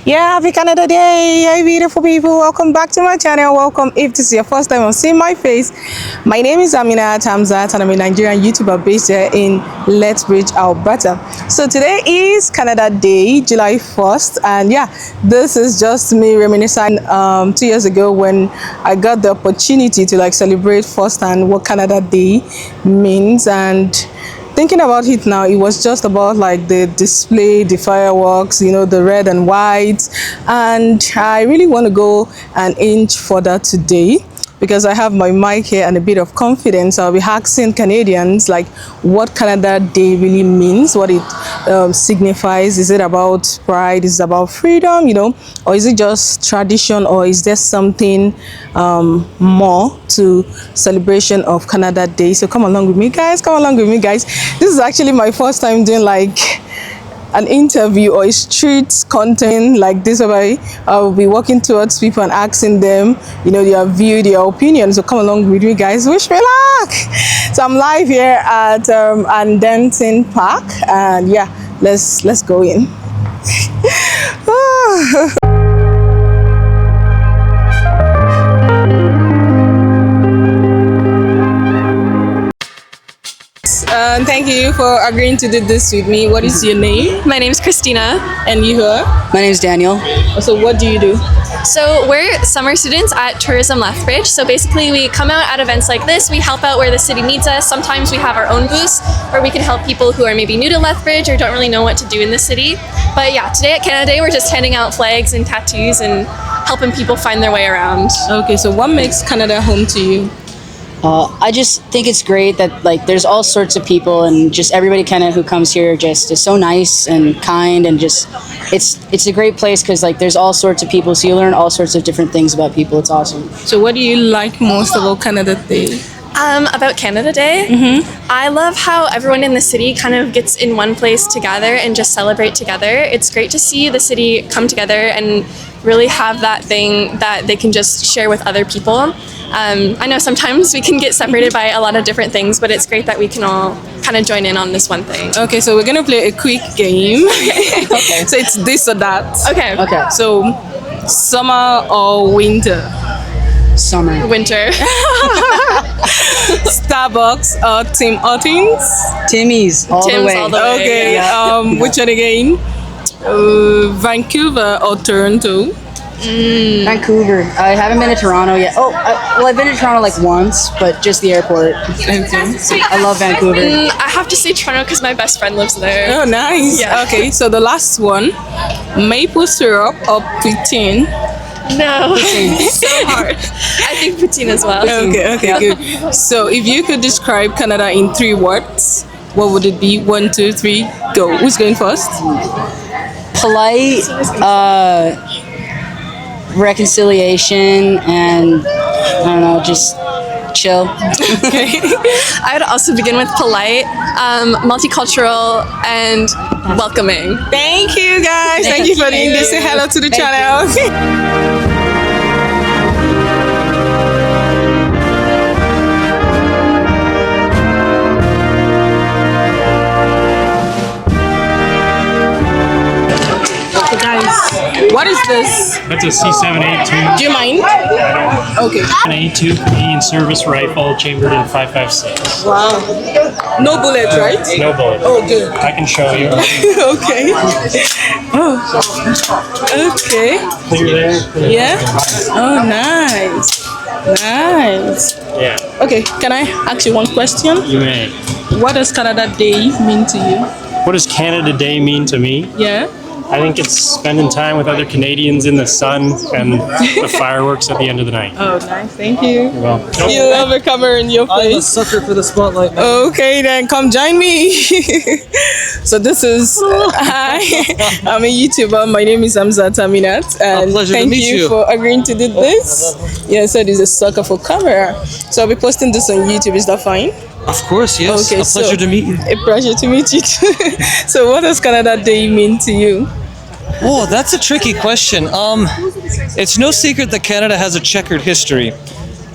Yeah, happy Canada Day. Hey, beautiful people. Welcome back to my channel. Welcome if this is your first time on seeing my face. My name is Aminat Hamzat and I'm a Nigerian YouTuber based here in Lethbridge, Alberta. So today is Canada Day, July 1st. And yeah, this is just me reminiscing 2 years ago when I got the opportunity to celebrate firsthand what Canada Day means. And thinking about it now, it was just about the display, the fireworks, the red and white. And I really want to go an inch further today because I have my mic here and a bit of confidence. I'll be asking Canadians what Canada Day really means, what it signifies. Is it about pride? Is it about freedom? Or is it just tradition? Or is there something more to celebration of Canada Day? So come along with me, guys. Come along with me, guys. This is actually my first time doing an interview or a street content like this, where I'll be walking towards people and asking them, their view, their opinion. So come along with me, guys. Wish me luck. So I'm live here at Andenton Park, and yeah, let's go in. Thank you for agreeing to do this with me. What is your name? My name is Christina. And you are? My name is Daniel. So what do you do? So we're summer students at Tourism Lethbridge. So basically we come out at events like this. We help out where the city needs us. Sometimes we have our own booths where we can help people who are maybe new to Lethbridge or don't really know what to do in the city. But yeah, today at Canada Day, we're just handing out flags and tattoos and helping people find their way around. Okay, so what makes Canada home to you? I just think it's great that there's all sorts of people, and just everybody kind of who comes here just is so nice and kind, and just it's a great place because there's all sorts of people, so you learn all sorts of different things about people. It's awesome. So what do you like most about Canada Day? About Canada Day, I love how everyone in the city kind of gets in one place together and just celebrate together. It's great to see the city come together and really have that thing that they can just share with other people. I know sometimes we can get separated by a lot of different things, but it's great that we can all kind of join in on this one thing. Okay, so we're gonna play a quick game. Okay. So it's this or that. Okay. Okay. So summer or winter? Summer. Winter. Starbucks or Tim Hortons? Timmy's all Tim's the way. all the way. Okay. Yeah. Which one again? Vancouver or Toronto? Vancouver. I haven't been to Toronto yet. Oh, I've been to Toronto once, but just the airport. Okay. I love Vancouver. I have to say Toronto because my best friend lives there. Oh, nice. Yeah. Okay, so the last one, maple syrup or poutine? No, so hard. I think poutine as well. Okay, good. So if you could describe Canada in 3 words, what would it be? 1, 2, 3, go. Who's going first? Polite, reconciliation, and I don't know, just chill. Okay. I would also begin with polite, multicultural, and welcoming. Thank you, guys. Thank you for doing this. Say hello to the channel. What is this? That's a C782. Do you mind? Okay. An A2 Canadian service rifle chambered in 5.56. Wow. No bullets, right? No bullet. Oh, good. I can show you. Okay. Oh. Okay. Clear there. Clear Yeah. Oh, nice. Nice. Yeah, Okay. Can I ask you one question? you may. What does Canada Day mean to you? What does Canada Day mean to me? Yeah. I think it's spending time with other Canadians in the sun and the fireworks at the end of the night. Oh, nice. Thank you. Well, You love a camera in your I'm a face. sucker for the spotlight, man. Okay, then come join me. So this is hi. I'm a YouTuber. My name is Hamzat Aminat, and pleasure to thank meet you. for agreeing to do this. Yeah, so this is a sucker for camera. So I'll be posting this on YouTube. Is that fine? Of course, yes. Okay, a pleasure to meet you. A pleasure to meet you too. So what does Canada Day mean to you? Oh, that's a tricky question. It's no secret that Canada has a checkered history.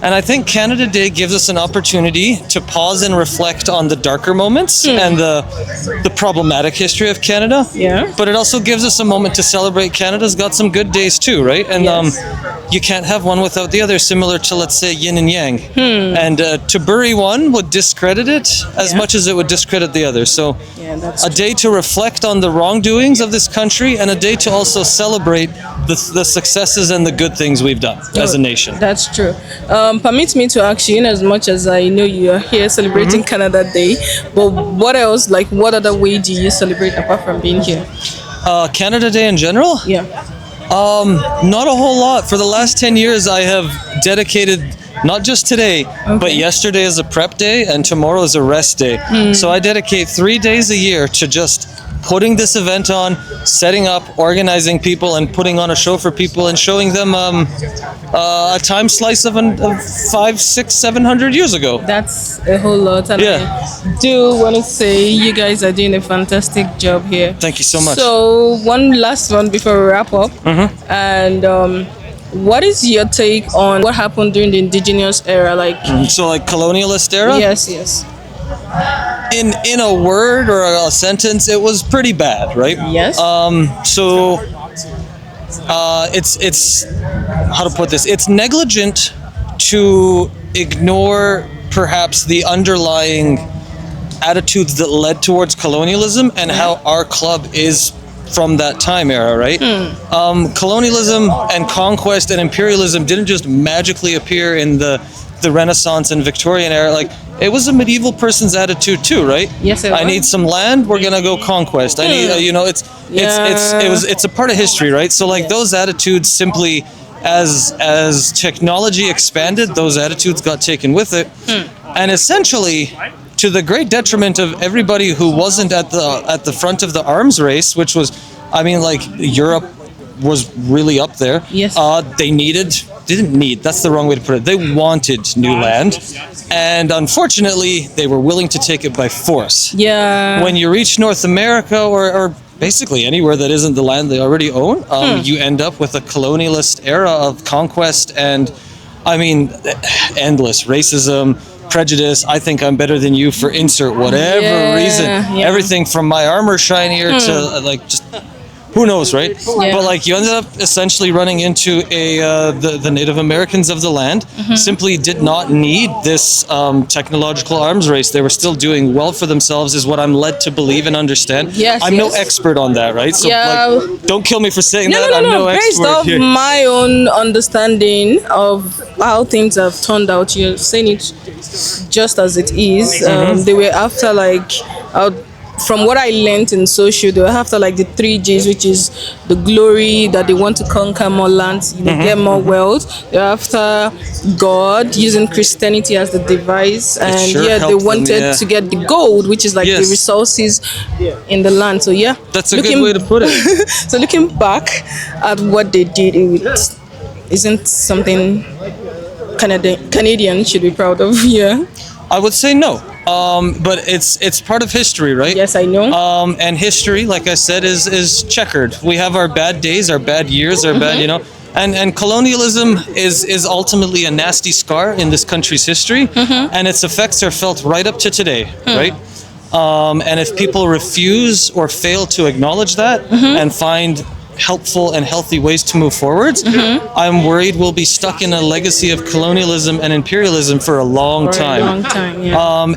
And I think Canada Day gives us an opportunity to pause and reflect on the darker moments and the problematic history of Canada. Yeah. But it also gives us a moment to celebrate Canada's got some good days too, right? And you can't have one without the other, similar to, let's say, yin and yang. And to bury one would discredit it as much as it would discredit the other. So that's a day to reflect on the wrongdoings of this country, and a day to also celebrate the successes and the good things we've done as a nation. That's true. Permit me to ask you, in as much as I know you are here celebrating Canada Day, but what else, like what other way do you celebrate apart from being here? Canada Day in general? Yeah. Not a whole lot. For the last 10 years, I have dedicated not just today, but yesterday is a prep day and tomorrow is a rest day. So I dedicate 3 days a year to just putting this event on, setting up, organizing people, and putting on a show for people and showing them a time slice of 500, 600, 700 years ago. That's a whole lot. And I do want to say you guys are doing a fantastic job here. Thank you so much. So one last one before we wrap up. And what is your take on what happened during the indigenous era? Like, So like colonialist era? yes. In a word or a sentence, it was pretty bad, right? Yes. So it's how to put this? It's negligent to ignore perhaps the underlying attitudes that led towards colonialism and how our club is from that time era, right? Colonialism and conquest and imperialism didn't just magically appear in the Renaissance and Victorian era. Like, it was a medieval person's attitude too, right? Yes, it I was. need some land. We're gonna go conquest. I need, it's a part of history, right? So like those attitudes simply, as technology expanded, those attitudes got taken with it, and essentially, to the great detriment of everybody who wasn't at the front of the arms race, which was, I mean, like Europe was really up there. Yes. That's the wrong way to put it. They wanted new land, and unfortunately, they were willing to take it by force. Yeah. When you reach North America or basically anywhere that isn't the land they already own, you end up with a colonialist era of conquest and, I mean, endless racism, prejudice. I think I'm better than you for insert whatever reason. Yeah. Everything from my armor shinier to like just who knows, right? Yeah. But like you ended up essentially running into the Native Americans of the land simply did not need this technological arms race. They were still doing well for themselves, is what I'm led to believe and understand. Yes, I'm no yes. expert on that, right? So like, don't kill me for saying that. No, I'm no based expert off here. my own understanding of how things have turned out, you're saying it just as it is. They were after like, from what I learned in social, they were after like the 3Gs, which is the glory, that they want to conquer more lands, get more wealth. They're after God, using Christianity as the device, and sure they helped them, wanted to get the gold, which is like the resources in the land. So That's a good way to put it. So looking back at what they did, it isn't something Canadian should be proud of. Yeah. I would say no. But it's part of history, right? Yes, I know. And history, like I said, is checkered. We have our bad days, our bad years, our bad, and colonialism is ultimately a nasty scar in this country's history, and its effects are felt right up to today, right? And if people refuse or fail to acknowledge that and find helpful and healthy ways to move forwards, I'm worried we'll be stuck in a legacy of colonialism and imperialism for a long time.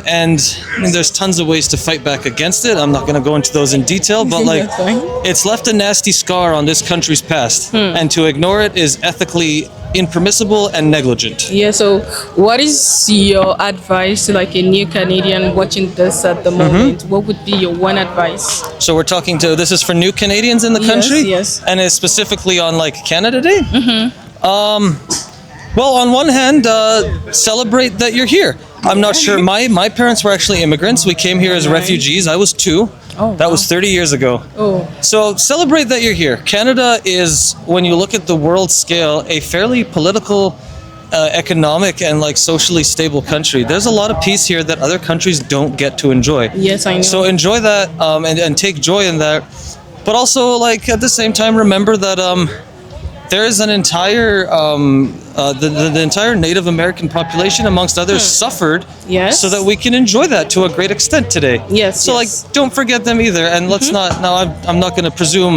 And I mean, there's tons of ways to fight back against it. I'm not going to go into those in detail, but like, it's left a nasty scar on this country's past, and to ignore it is ethically impermissible and negligent. Yeah, so what is your advice to like a new Canadian watching this at the moment? What would be your one advice? So we're talking to, this is for new Canadians in the country? Yes. And it's specifically on like Canada Day? Well, on one hand, celebrate that you're here. I'm not sure, my parents were actually immigrants. We came here as refugees. I was 2. That was 30 years ago. So celebrate that you're here. Canada is, when you look at the world scale, a fairly political, economic, and like socially stable country. There's a lot of peace here that other countries don't get to enjoy. Yes, I know. So enjoy that, and take joy in that. But also, like, at the same time, remember that there is an entire the entire Native American population, amongst others, suffered Yes. so that we can enjoy that to a great extent today. Yes, So, yes. like, don't forget them either. And let's not, now I'm not going to presume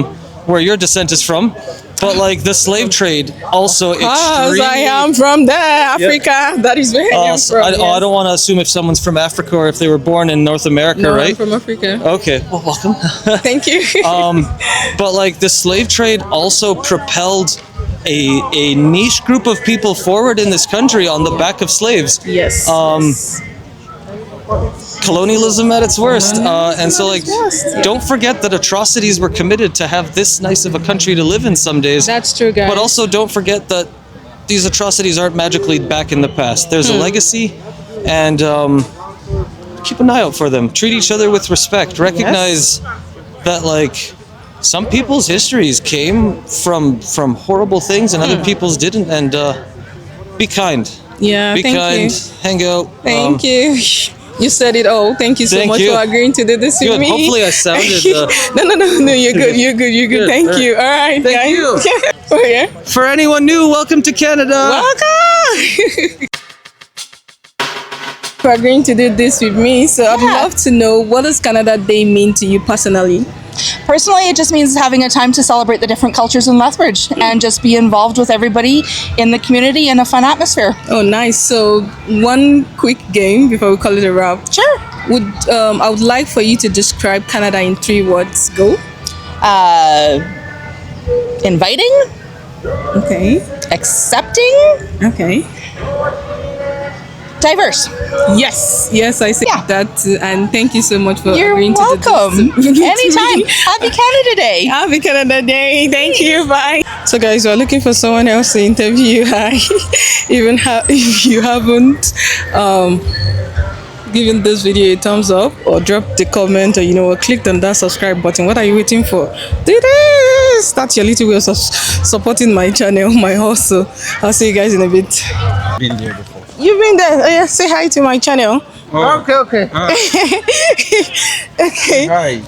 where your descent is from, but, like, the slave trade also Because extremely... I am from there, Africa. That is where I am So from. I don't want to assume if someone's from Africa or if they were born in North America, No, right? I'm from Africa. Okay, well, welcome. Thank you. But like the slave trade also propelled a niche group of people forward in this country on the back of slaves. yes. Colonialism at its worst. And so like, worst, yeah. don't forget that atrocities were committed to have this nice of a country to live in some days. That's true, guys. But also don't forget that these atrocities aren't magically back in the past. There's a legacy, and keep an eye out for them. Treat each other with respect. Recognize that, like, some people's histories came from horrible things, and other people's didn't. And be kind. Yeah, Be thank kind. you. Hang out. Thank you. You said it all. Thank you so Thank much you. for agreeing to do this with Good. me. Hopefully I sounded. No. You're good. You're good. You're good. Good. Thank All you. All right, Thank guys. you. Oh yeah. For anyone new, welcome to Canada. Welcome. For agreeing to do this with me. So I'd love to know, what does Canada Day mean to you personally? Personally, it just means having a time to celebrate the different cultures in Lethbridge and just be involved with everybody in the community in a fun atmosphere. Oh, nice. So one quick game before we call it a wrap. Sure. I would like for you to describe Canada in 3 words. Go. Inviting, Okay. accepting, Okay. diverse. Yes, I see Yeah. that, and thank you so much for You're agreeing to do welcome. this. Anytime. Happy Canada Day. Happy Canada Day. Thank you. Bye. So, guys, we're looking for someone else to interview. Hi. If you haven't given this video a thumbs up or dropped the comment, or or clicked on that subscribe button, what are you waiting for? Do this. That's your little way of supporting my channel, my hustle. I'll see you guys in a bit. Been there before. You've been there. Oh, yeah, say hi to my channel. Oh. Okay. Okay. Hi.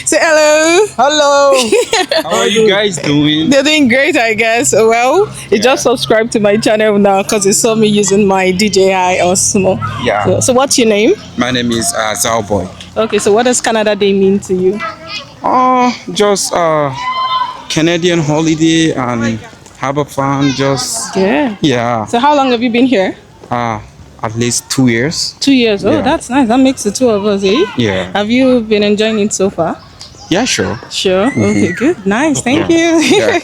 Say hello. Hello. How are you guys doing? They're doing great, I guess. Well, you just subscribed to my channel now because you saw me using my DJI Osmo. Yeah. So what's your name? My name is Zalboy. Okay, so what does Canada Day mean to you? Just Canadian holiday and have a fun. Just yeah. So how long have you been here? At least 2 years. 2 years. Oh, Yeah. that's nice. That makes the two of us, eh? Yeah. Have you been enjoying it so far? Yeah, sure. Sure. Okay, good. Nice. Thank you. Yeah.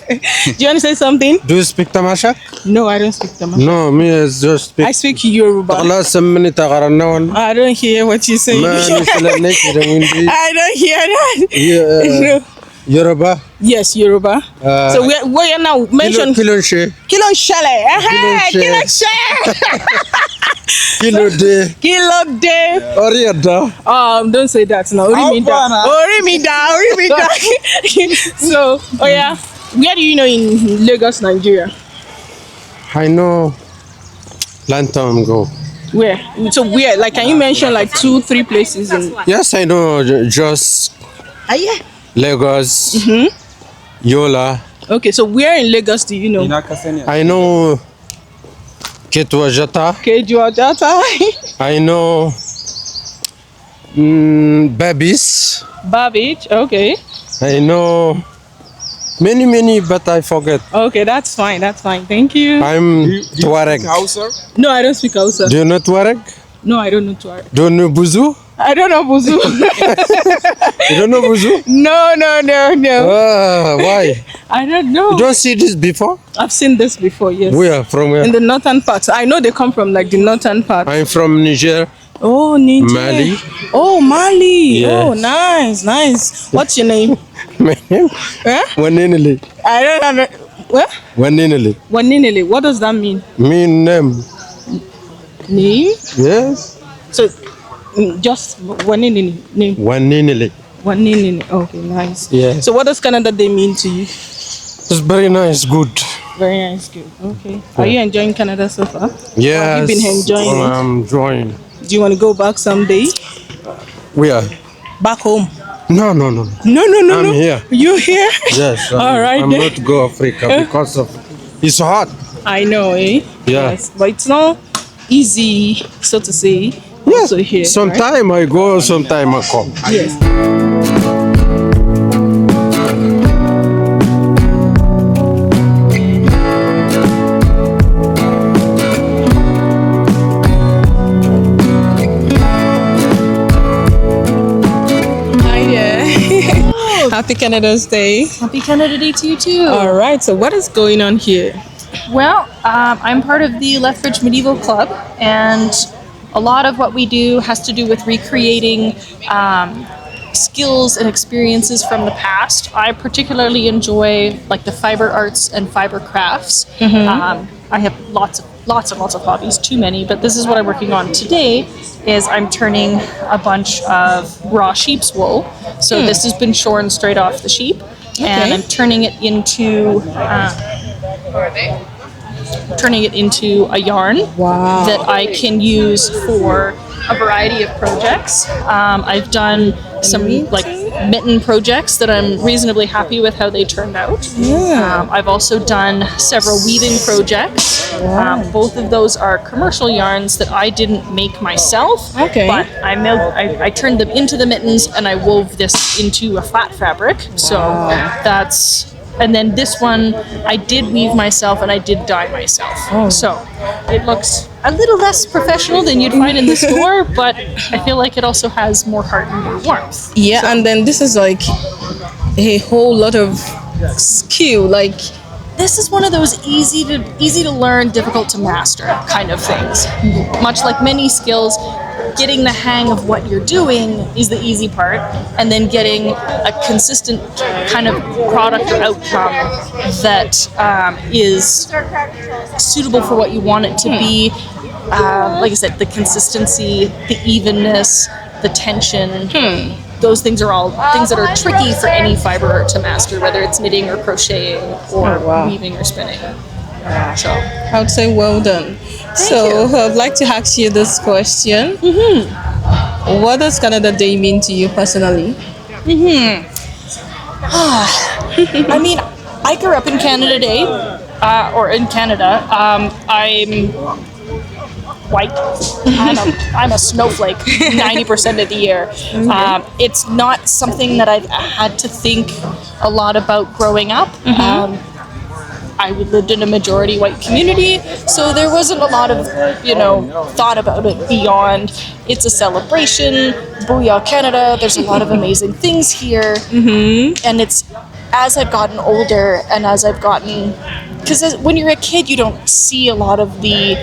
Do you want to say something? Do you speak Tamasha? No, I don't speak Tamil. No, me is just speak. I speak Yoruba. خلاص سمني تغرنون I don't hear what you say. ما نسأل نكيد وندي I don't hear that. No. Yoruba Yes, Yoruba. So where you now mention kilo شيء Kilo Shale. Kilo Kilo Shale. kilo de Kilo Day. Oriada Don't say that now. Ori mi da. So, where do you know in Lagos, Nigeria? I know long time ago. Where? So where? Like, can you mention like 2-3 places in? Yes, I know just Yeah. Lagos, Yola. Okay, so where in Lagos do you know? I know Ketwajata. Kejuajata. I know Babis. Babbage. Okay. I know many, but I forget. Okay, that's fine. Thank you. I'm Tuareg. No, I don't speak Hausa. Do you know Tuareg? No, I don't know Tuareg. Do you know Buzu? I don't know Buzu. You don't know Buzu? No. Why? I don't know. You don't see this before? I've seen this before, yes. Where? From where? In the northern part. I know they come from like the northern part. I'm from Niger. Oh, Niger. Mali. Oh, Mali. Yes. Oh, nice. What's your name? My name? Huh? Waninili. I don't have it. What? Waninili. Waninili. What does that mean? Mean name. Name? Yes. So, just Waninili. Name. Waninili. Waninili. Okay, nice. Yes. So, what does Canada Day mean to you? It's very nice, good. Very nice, good. Okay. Are you enjoying Canada so far? Yes. Have you been enjoying it? I'm enjoying. Do you want to go back someday? Where? Back home? No. No. I'm here. You here? Yes. All right I'm then. not go Africa because of it's hot. I know, eh? Yeah. Yes, but it's not easy, so to say. Yes. Also here, right? Sometime I go, sometime I come. Yes. Hi there. Happy Canada's Day. Happy Canada Day to you too. All right. So what is going on here? Well, I'm part of the Lethbridge Medieval Club, and a lot of what we do has to do with recreating skills and experiences from the past. I particularly enjoy like the fiber arts and fiber crafts. I have lots and lots of hobbies, too many, but this is what I'm working on today. Is I'm turning a bunch of raw sheep's wool. So this has been shorn straight off the sheep, and I'm turning it into a yarn that I can use for a variety of projects. I've done some like mitten projects that I'm reasonably happy with how they turned out. I've also done several weaving projects. Both of those are commercial yarns that I didn't make myself, but I turned them into the mittens and I wove this into a flat fabric. So that's. And then this one, I did weave myself and I did dye myself. So it looks a little less professional than you'd find in the store, but I feel like it also has more heart and more warmth. Yeah, and then this is like a whole lot of skill. Like This is one of those easy to learn, difficult to master kind of things. Much like many skills, getting the hang of what you're doing is the easy part, and then getting a consistent kind of product or outcome that is suitable for what you want it to be. Like I said, the consistency, the evenness, the tension. Those things are all things that are tricky for any fiber art to master, whether it's knitting or crocheting or weaving or spinning. So I would say well done. So I'd like to ask you this question. What does Canada Day mean to you personally? I mean, I grew up in Canada Day, or in Canada. I'm white. I'm a snowflake 90% of the year. It's not something that I've had to think a lot about growing up. I lived in a majority white community, so there wasn't a lot of, thought about it beyond it's a celebration, booyah Canada, there's a lot of amazing things here. And it's, as I've gotten older and as I've gotten, because when you're a kid, you don't see a lot of the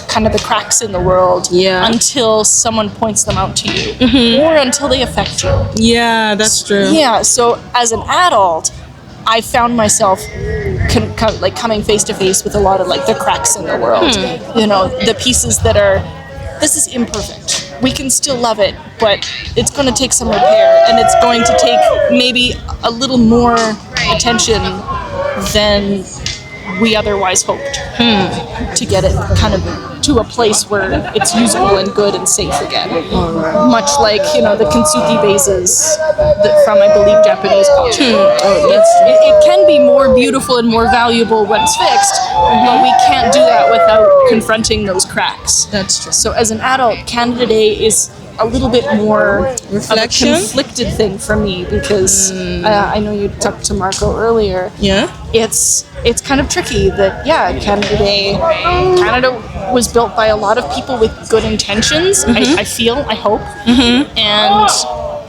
kind of the cracks in the world until someone points them out to you or until they affect you. Yeah, that's true. Yeah, so as an adult, I found myself coming face to face with a lot of like the cracks in the world. The pieces that are, this is imperfect. We can still love it, but it's going to take some repair, and it's going to take maybe a little more attention than we otherwise hoped to get it kind of to a place where it's usable and good and safe again. Much like, the kintsugi vases from, I believe, Japanese culture. It can be more beautiful and more valuable when it's fixed, but we can't do that without confronting those cracks. That's true. So as an adult, Canada Day is a little bit more reflection, of a conflicted thing for me, because I know you talked to Marco earlier. Yeah. It's kind of tricky that Canada was built by a lot of people with good intentions. I hope, and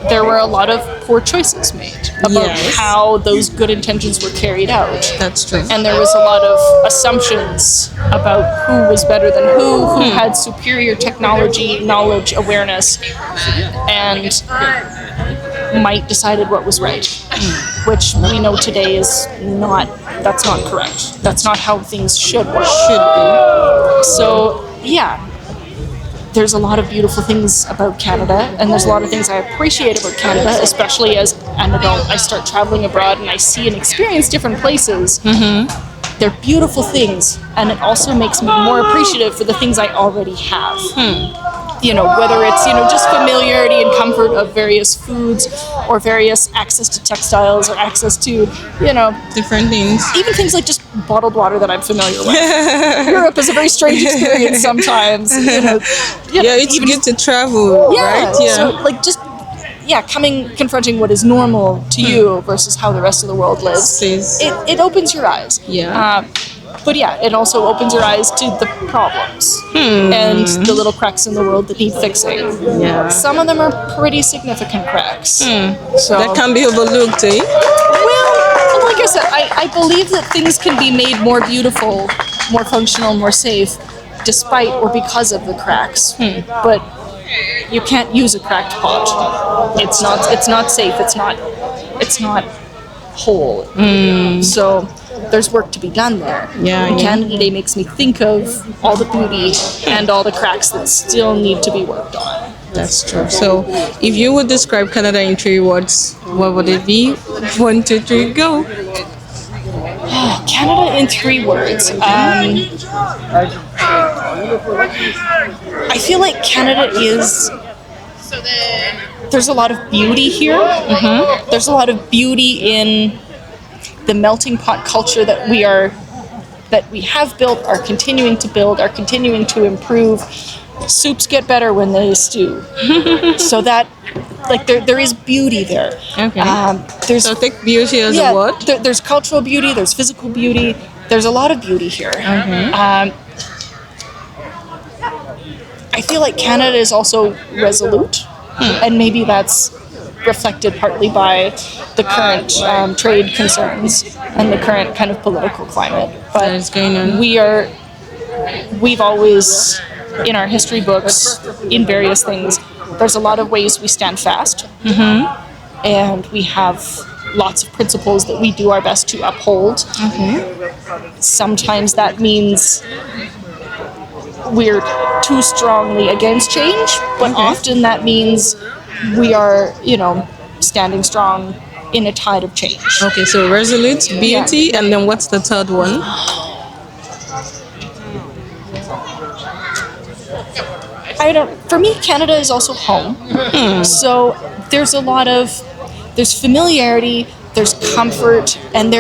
there were a lot of poor choices made about how those good intentions were carried out. That's true. And there was a lot of assumptions about who was better than who had superior technology, knowledge, awareness, and might decided what was right, which we know today is that's not correct. That's not how things should be. So, there's a lot of beautiful things about Canada, and there's a lot of things I appreciate about Canada, especially as an adult. I start traveling abroad and I see and experience different places. They're beautiful things, and it also makes me more appreciative for the things I already have. whether it's, just familiarity and comfort of various foods or various access to textiles or access to, Different things. even things like just bottled water that I'm familiar with. Europe is a very strange experience sometimes. Yeah, it's even good to travel, right? So confronting what is normal to you versus how the rest of the world lives. It opens your eyes. Yeah. But it also opens your eyes to the problems and the little cracks in the world that need fixing. Yeah. Some of them are pretty significant cracks. So That can be overlooked, eh? well, like I said, I believe that things can be made more beautiful, more functional, more safe, despite or because of the cracks. But you can't use a cracked pot. It's not safe. It's not whole. So there's work to be done there. Yeah. Canada Day makes me think of all the beauty and all the cracks that still need to be worked on. That's true. So, if you would describe Canada in 3 words, what would it be? 1, 2, 3, go. Canada in 3 words. I feel like Canada is. There's a lot of beauty here. There's a lot of beauty in the melting pot culture that we have built, are continuing to build, are continuing to improve. Soups get better when they stew. So that, there is beauty there. Okay. There's So, take beauty as a word. there's cultural beauty, there's physical beauty, there's a lot of beauty here. I feel like Canada is also resolute, and maybe that's reflected partly by the current trade concerns and the current kind of political climate. But That is going on. we've always, in our history books, in various things, there's a lot of ways we stand fast, and we have lots of principles that we do our best to uphold. Sometimes that means we're too strongly against change, but often that means we are, standing strong in a tide of change. Okay, so resolute, beauty, and then what's the third one? For me, Canada is also home. So there's there's familiarity, there's comfort, and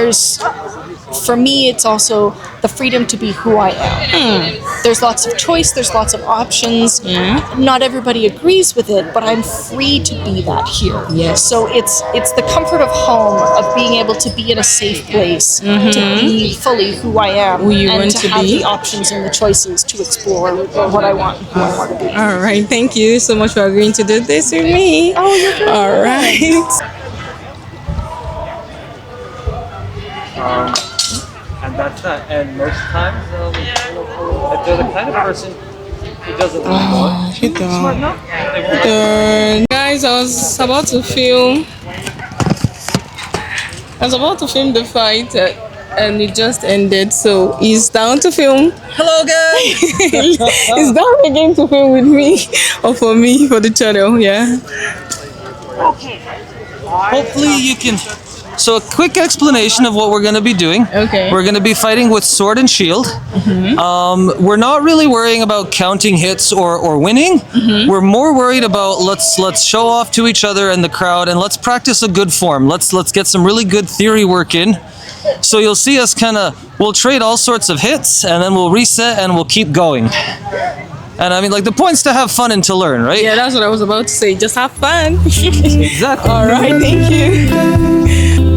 for me, it's also the freedom to be who I am. There's lots of choice, there's lots of options. Not everybody agrees with it, but I'm free to be that here. Yes. So it's the comfort of home, of being able to be in a safe place, to be fully who I am, Who you and want to to have be. the options and the choices to explore what I want, who I want to be. All right, thank you so much for agreeing to do this with me. Oh, you're very All right. And that's that. And most times, if they're the kind of person who doesn't smart enough, they won't. Guys, I was about to film the fight and it just ended, so he's down to film. Hello guys! He's down again to film with me or for me for the channel, yeah. Hopefully you can. So a quick explanation of what we're going to be doing. Okay. We're going to be fighting with sword and shield. We're not really worrying about counting hits or winning. We're more worried about let's show off to each other and the crowd, and let's practice a good form. Let's get some really good theory work in. So you'll see us we'll trade all sorts of hits, and then we'll reset and we'll keep going. And I mean, the point's to have fun and to learn, right? Yeah, that's what I was about to say. Just have fun. Exactly. All right, thank you.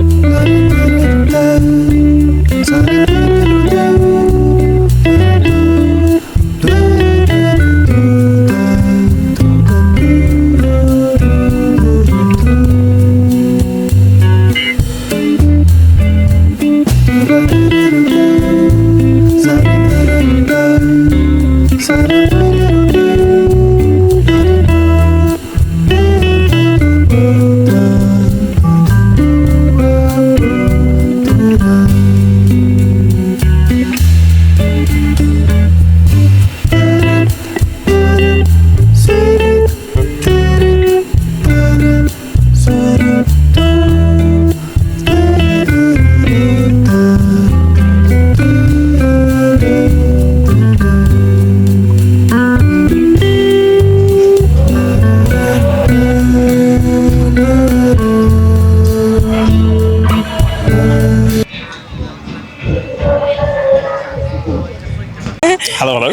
Hello, hello.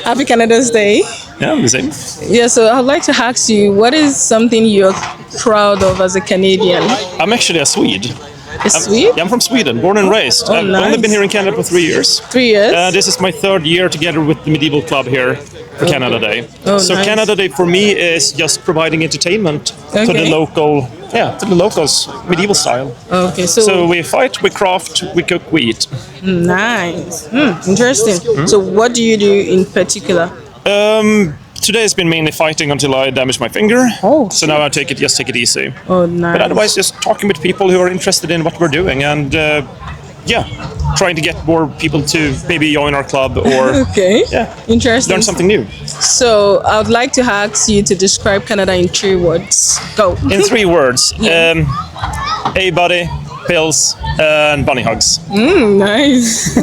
Happy Canada's Day. Yeah, the same. Yeah, so I'd like to ask you, what is something you're proud of as a Canadian? I'm actually a Swede. A Swede? Yeah, I'm from Sweden, born and raised. Oh, I've nice. only been here in Canada for 3 years. 3 years? This is my 3rd year together with the Medieval Club here for Canada Day. Oh, So nice. Canada Day for me is just providing entertainment to the Okay. locals, medieval style. Okay, So we fight, we craft, we cook, we eat. nice. Interesting. So what do you do in particular? Today has been mainly fighting until I damaged my finger. Oh, So now I take it easy. Oh, nice. But otherwise, just talking with people who are interested in what we're doing and trying to get more people to maybe join our club or Okay. yeah, Interesting. learn something new. So I would like to ask you to describe Canada in 3 words. Go. In 3 words, a buddy, pills, and bunny hugs. Nice.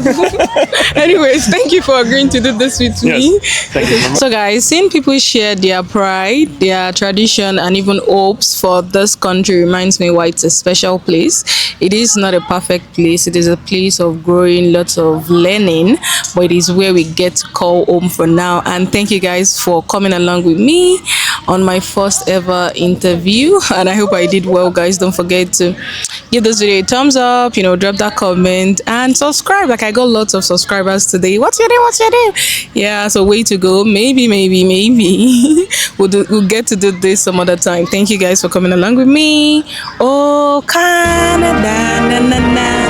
Anyways, thank you for agreeing to do this with me. Yes, thank you very much. So guys, seeing people share their pride, their tradition, and even hopes for this country reminds me why it's a special place. It is not a perfect place. It is a place of growing, lots of learning, but it is where we get to call home for now. And thank you guys for coming along with me on my first ever interview. And I hope I did well, guys. Don't forget to give this video a thumbs up, drop that comment and subscribe. Like, I got lots of subscribers today. What's your name? Yeah, so way to go. Maybe we'll get to do this some other time. Thank you guys for coming along with me. Oh, Canada, na, na, na.